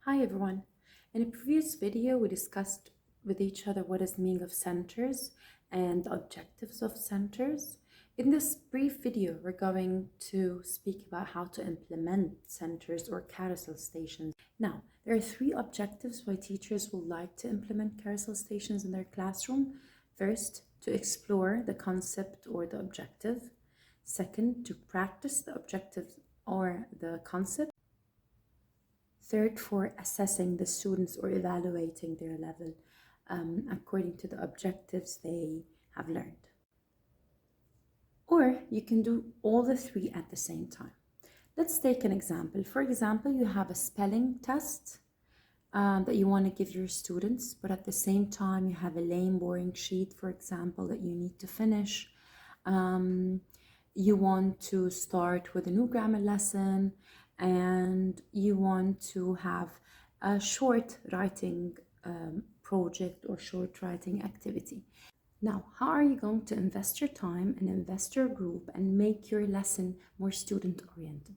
Hi everyone. In a previous video, we discussed with each other what is the meaning of centers and the objectives of centers. In this brief video, we're going to speak about how to implement centers or carousel stations. Now, there are three objectives why teachers would like to implement carousel stations in their classroom. First, to explore the concept or the objective. Second, to practice the objective or the concept. Third, for assessing the students or evaluating their level according to the objectives they have learned. Or you can do all the three at the same time. Let's take an example. For example, you have a spelling test that you want to give your students, but at the same time you have a lame, boring sheet, for example, that you need to finish. You want to start with a new grammar lesson, and you want to have a short writing project or short writing activity. Now, how are you going to invest your time and invest your group and make your lesson more student-oriented?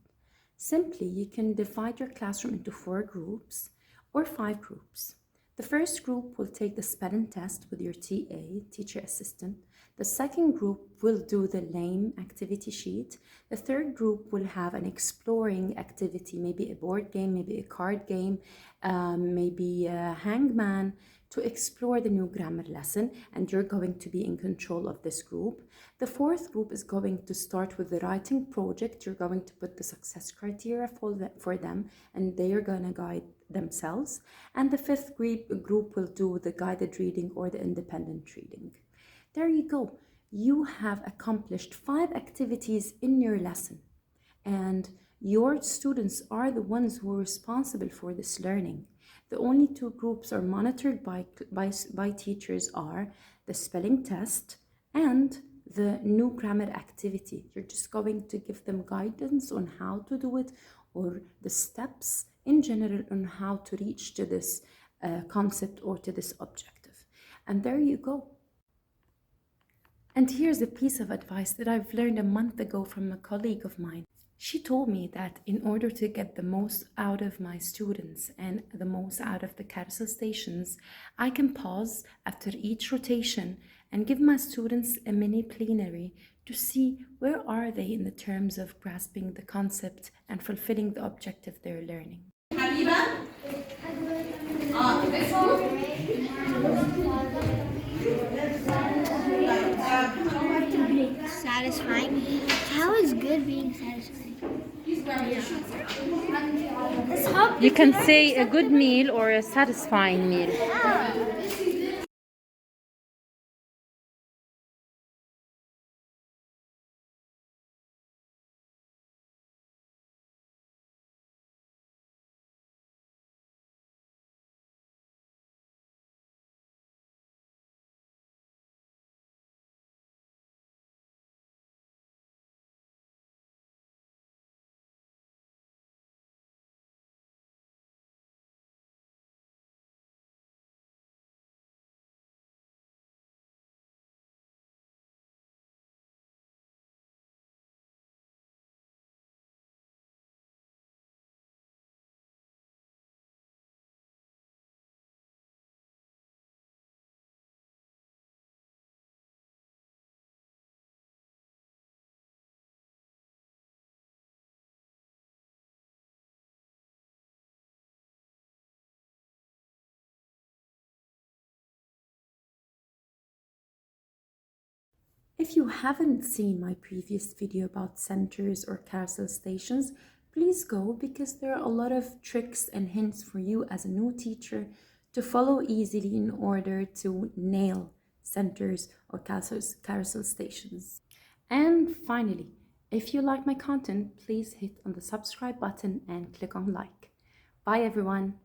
Simply, you can divide your classroom into 4 groups or 5 groups. The first group will take the spelling test with your TA, teacher assistant. The second group will do the lame activity sheet. The third group will have an exploring activity, maybe a board game, maybe a card game, maybe a hangman, to explore the new grammar lesson, and you're going to be in control of this group. The fourth group is going to start with the writing project. You're going to put the success criteria for them, and they are going to guide themselves. And the fifth group will do the guided reading or the independent reading. There you go. You have accomplished 5 activities in your lesson, and your students are the ones who are responsible for this learning. The only 2 groups are monitored by teachers are the spelling test and the new grammar activity. You're just going to give them guidance on how to do it, or the steps in general on how to reach to this concept or to this objective. And there you go. And here's a piece of advice that I've learned a month ago from a colleague of mine. She told me that in order to get the most out of my students and the most out of the carousel stations, I can pause after each rotation and give my students a mini plenary to see where are they in the terms of grasping the concept and fulfilling the objective they're learning. Satisfying. How is good being satisfying? You can say a good meal or a satisfying meal. If you haven't seen my previous video about centers or carousel stations, please go, because there are a lot of tricks and hints for you as a new teacher to follow easily in order to nail centers or carousel stations. And finally, if you like my content, please hit on the subscribe button and click on like. Bye everyone.